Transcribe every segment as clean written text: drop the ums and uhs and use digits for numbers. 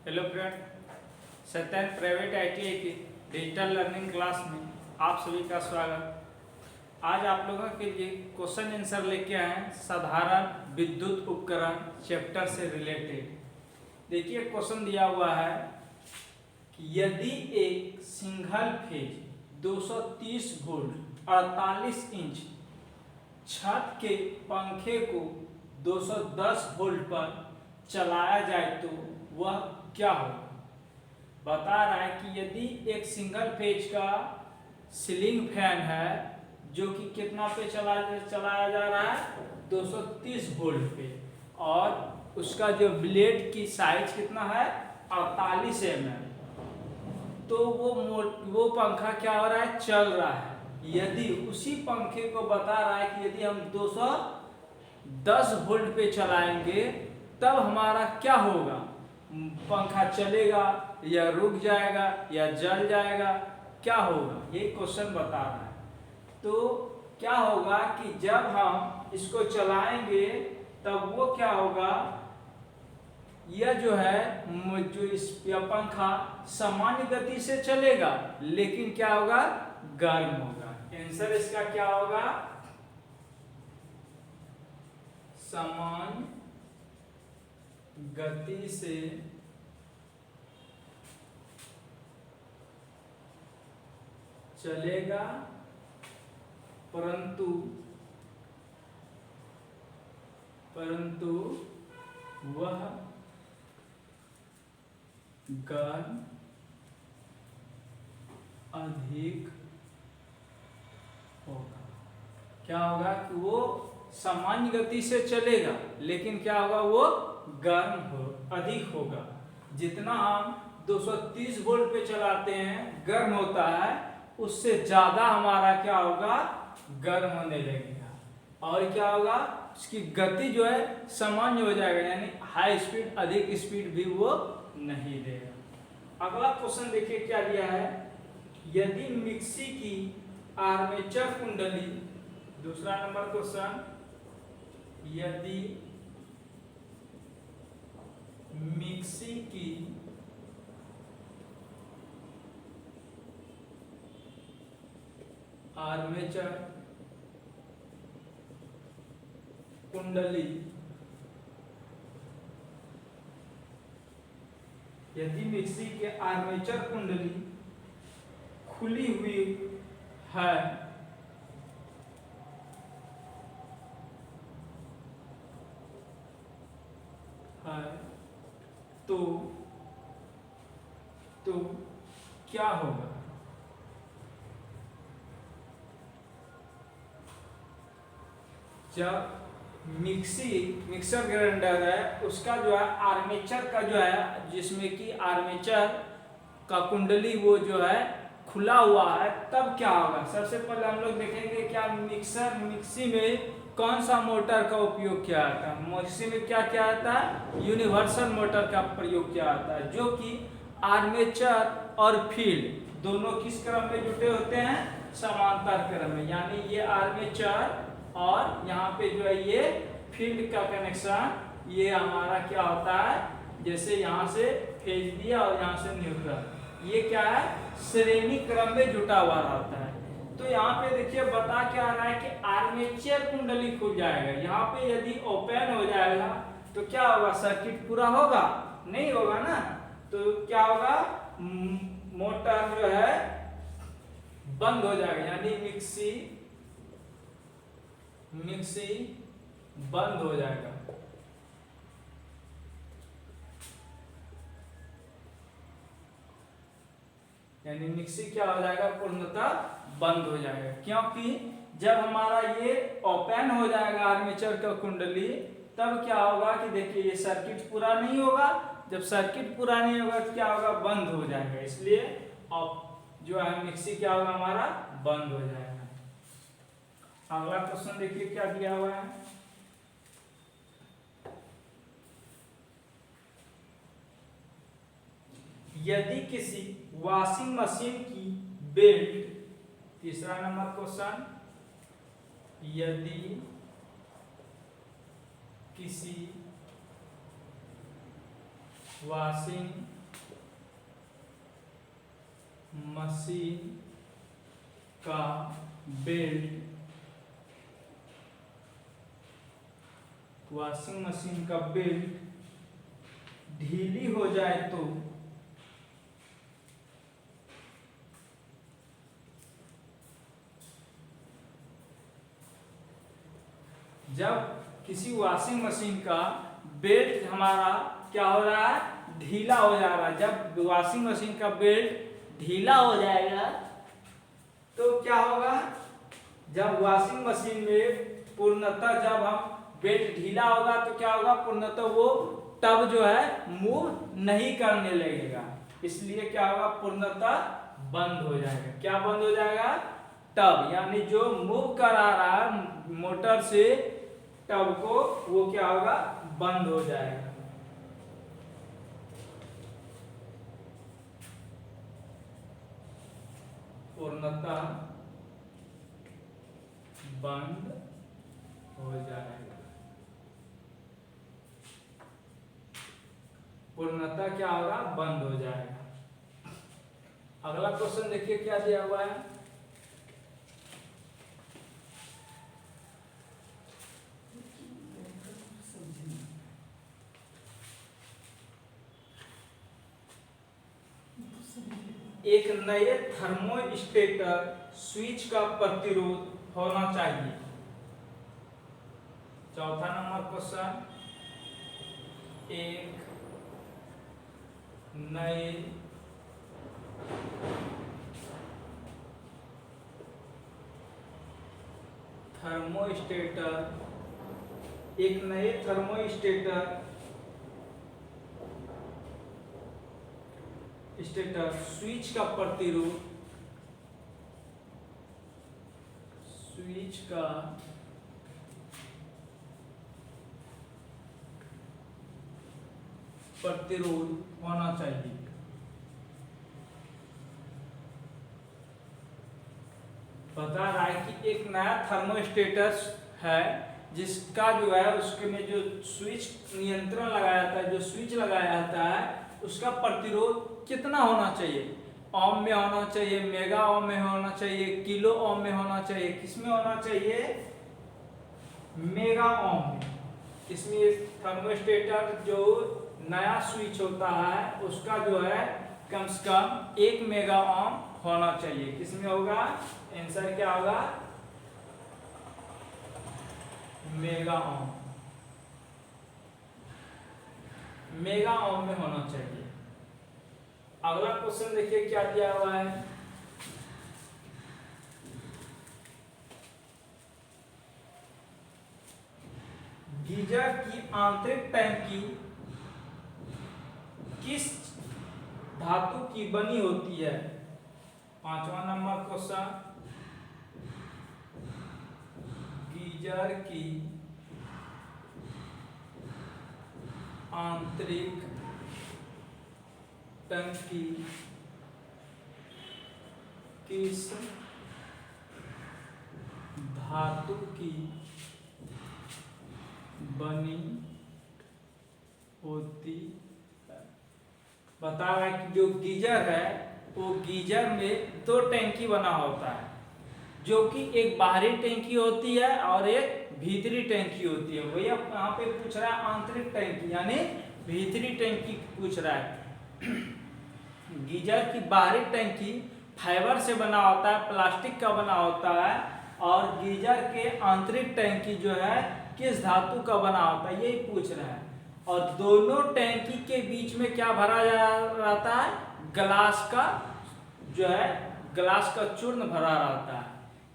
Hello friend, Satyan private ITI की digital learning class में आप सभी का स्वागत। आज आप लोगों के लिए क्वेश्चन आंसर लेके आए हैं साधारण विद्युत उपकरण चैप्टर से रिलेटेड। देखिए क्वेश्चन दिया हुआ है कि यदि एक सिंगल फेज 230 वोल्ट 48 इंच छत के पंखे को 210 वोल्ट पर चलाया जाए तो वह क्या होगा। बता रहा है कि यदि एक सिंगल फेज का सीलिंग फैन है जो कि कितना पे चलाया जा रहा है 230 वोल्ट पे, और उसका जो ब्लेड की साइज कितना है 48 mm, तो वो पंखा क्या हो रहा है, चल रहा है। यदि उसी पंखे को बता रहा है कि यदि हम 210 वोल्ट पे चलाएंगे तब हमारा क्या होगा, पंखा चलेगा या रुक जाएगा या जल जाएगा, क्या होगा, ये क्वेश्चन बता रहा है। तो क्या होगा कि जब हम इसको चलाएंगे तब वो क्या होगा, यह जो है यह पंखा सामान्य गति से चलेगा लेकिन क्या होगा, गर्म होगा। आंसर इसका क्या होगा, सामान्य गति से चलेगा परंतु वह गर्म अधिक होगा। क्या होगा कि वो सामान्य गति से चलेगा लेकिन क्या होगा, वो अधिक होगा। जितना हम 230 वोल्ट पे चलाते हैं गर्म होता है, उससे ज्यादा हमारा क्या होगा, गर्म होने लगेगा। और क्या होगा, उसकी गति जो है सामान्य हो जाएगा, यानी हाई स्पीड अधिक स्पीड भी वो नहीं देगा। अगला क्वेश्चन देखिए क्या दिया है, यदि मिक्सी की आर्मेचर कुंडली, दूसरा नंबर क्वेश्चन, यदि मिक्सी की आर्मेचर कुंडली, यदि मिक्सी के आर्मेचर कुंडली खुली हुई है तो क्या होगा। जब मिक्सर ग्राइंडर है उसका जो है आर्मेचर का जो है, जिसमें कि आर्मेचर का कुंडली वो जो है खुला हुआ है, तब क्या होगा। सबसे पहले हम लोग देखेंगे क्या मिक्सी में कौन सा मोटर का उपयोग किया जाता है। मिक्सी में क्या किया जाता है, यूनिवर्सल मोटर का प्रयोग किया जाता है, जो कि आर्मेचर और फील्ड दोनों किस क्रम में जुटे होते हैं, समांतर क्रम में। यानी ये आर्मेचर और यहाँ पे जो है ये फील्ड का कनेक्शन, ये हमारा क्या होता है, जैसे यहाँ से फेज दिया और यहाँ से न्यूट्रल, ये क्या है, श्रेणी क्रम में जुटा हुआ रहता है। तो यहाँ पे देखिए बता क्या आ रहा है कि आर्मेचर कुंडली खुल जाएगा। यहाँ पे यदि ओपन हो जाएगा तो क्या होगा, सर्किट पूरा होगा, नहीं होगा ना। तो क्या होगा, मोटर जो है बंद हो जाएगा, यानी मिक्सी बंद हो जाएगा। यानी मिक्सी क्या हो जाएगा, पूर्णतः बंद हो जाएगा। क्योंकि जब हमारा ये ओपन हो जाएगा आर्मेचर का कुंडली, तब क्या होगा कि देखिए ये सर्किट पूरा नहीं होगा। जब सर्किट पूरा नहीं होगा तो क्या होगा, बंद हो जाएगा। इसलिए जो है मिक्सी क्या होगा, हमारा बंद हो जाएगा। अगला क्वेश्चन देखिए क्या दिया हुआ है, यदि किसी वॉशिंग मशीन की बेल्ट, तीसरा नंबर क्वेश्चन, यदि किसी वॉशिंग मशीन का बेल्ट, वॉशिंग मशीन का बेल्ट ढीली हो जाए तो जब किसी वॉशिंग मशीन का बेल्ट हमारा क्या हो रहा है, ढीला हो जा रहा है, जब वॉशिंग मशीन का बेल्ट ढीला हो जाएगा तो क्या होगा, जब वॉशिंग मशीन में पूर्णतः जब हम बेल्ट ढीला होगा तो क्या होगा, पूर्णतः वो टब जो है मूव नहीं करने लगेगा, इसलिए क्या होगा, पूर्णतः बंद हो जाएगा। क्या बंद हो जाएगा, टब, यानी जो मूव करा रहा है मोटर से टब को, वो क्या होगा, बंद हो जाएगा। पूर्णतः बंद हो जाएगा। पूर्णतः क्या होगा, बंद हो जाएगा। अगला क्वेश्चन देखिए क्या दिया हुआ है, एक नए थर्मोस्टेटर स्विच का प्रतिरोध होना चाहिए। चौथा नंबर क्वेश्चन, एक नए थर्मोस्टेटर स्विच का प्रतिरोध होना चाहिए। बता रहा है कि एक नया थर्मोस्टेटर है जिसका जो है उसके में जो स्विच नियंत्रण लगाया जाता है, जो स्विच लगाया जाता है उसका प्रतिरोध कितना होना चाहिए, ओम में होना चाहिए, मेगा ओम में होना चाहिए, किलो ओम में होना चाहिए, किसमें होना चाहिए, मेगा ओम में। इसमें थर्मोस्टेटर जो नया स्विच होता है उसका जो है कम से कम 1 मेगा ओम होना चाहिए। किसमें होगा, आंसर क्या होगा, मेगा ओम, मेगा ओम में होना चाहिए। अगला क्वेश्चन देखिए क्या दिया हुआ है, गीजर की आंतरिक टंकी किस धातु की बनी होती है। पांचवा नंबर क्वेश्चन, गीजर की आंतरिक टंकी किस धातु की बनी होती है। बता रहा है कि जो गीजर है वो गीजर में 2 टैंकी बना होता है, जो कि एक बाहरी टैंकी होती है और एक भीतरी टैंकी होती है। वही अब यहाँ पे पूछ रहा है आंतरिक टैंकी यानी भीतरी टैंकी पूछ रहा है। गीजर की बाहरी टैंकी फाइबर से बना होता है, प्लास्टिक का बना होता है, और गीजर के आंतरिक टैंकी जो है किस धातु का बना होता है, यही पूछ रहा है। और दोनों टैंकी के बीच में क्या भरा रहता है, ग्लास का जो है, ग्लास का चूर्ण भरा रहता है।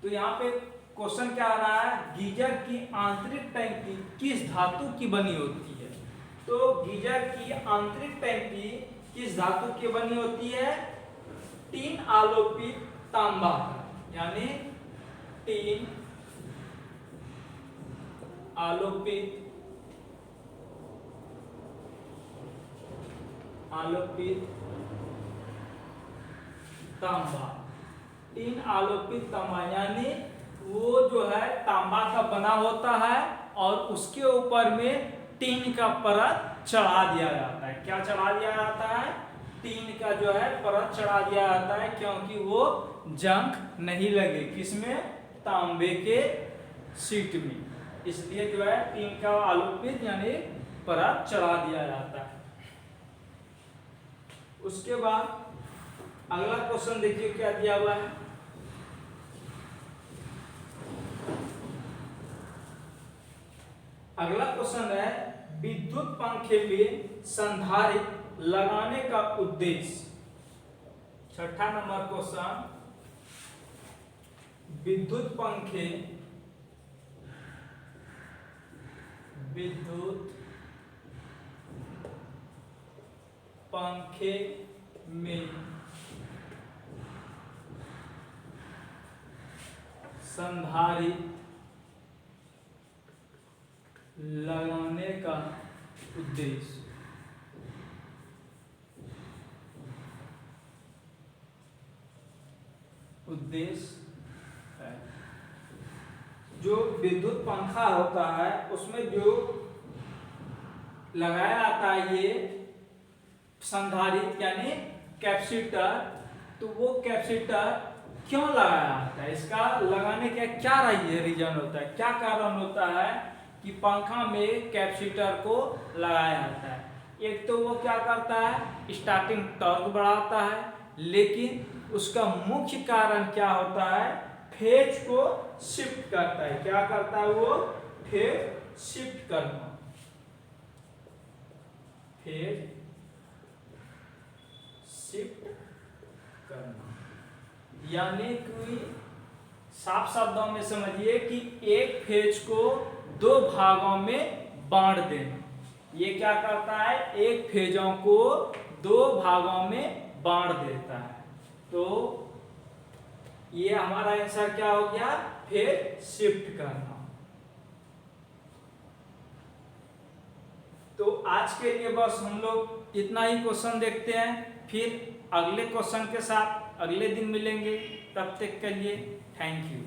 तो यहाँ पे क्वेश्चन क्या आ रहा है, गीजर की आंतरिक टैंकी किस धातु की बनी होती है। तो गीजर की आंतरिक टैंकी किस धातु की बनी होती है, टीन आलोपित तांबा, यानी टीन आलोपित तांबा, टीन आलोपित तांबा यानी वो जो है तांबा का बना होता है और उसके ऊपर में टीन का परत चढ़ा दिया जाता है। क्या चढ़ा दिया जाता है? टीन का जो है परत चढ़ा दिया जाता है, क्योंकि वो जंग नहीं लगे किसमें? तांबे के शीट में, इसलिए जो है टीन का आलोपित यानी परत चढ़ा दिया जाता है। उसके बाद अगला क्वेश्चन देखिए क्या दिया हुआ है। अगला क्वेश्चन है विद्युत पंखे में संधारित्र लगाने का उद्देश्य। छठा नंबर क्वेश्चन, विद्युत पंखे में संधारित्र लगाने का उद्देश्य। है जो विद्युत पंखा होता है उसमें जो लगाया जाता है ये संधारित्र यानी कैपेसिटर, तो वो कैपेसिटर क्यों लगाया जाता है? इसका लगाने का क्या रीजन होता है, क्या कारण होता है कि पंखा में कैपेसिटर को लगाया जाता है? एक तो वो क्या करता है, स्टार्टिंग टॉर्क बढ़ाता है, लेकिन उसका मुख्य कारण क्या होता है? फेज को शिफ्ट करता है। क्या करता है वो? फेज शिफ्ट करना, फेज शिफ्ट करना, यानी कि साफ शब्दों में समझिए कि एक फेज को दो भागों में बांट देना। ये क्या करता है? एक फेजों को दो भागों में बांट देता है। तो ये हमारा आंसर क्या हो गया? फेज शिफ्ट करना। तो आज के लिए बस हम लोग इतना ही क्वेश्चन देखते हैं, फिर अगले क्वेश्चन के साथ अगले दिन मिलेंगे। तब तक के लिए थैंक यू।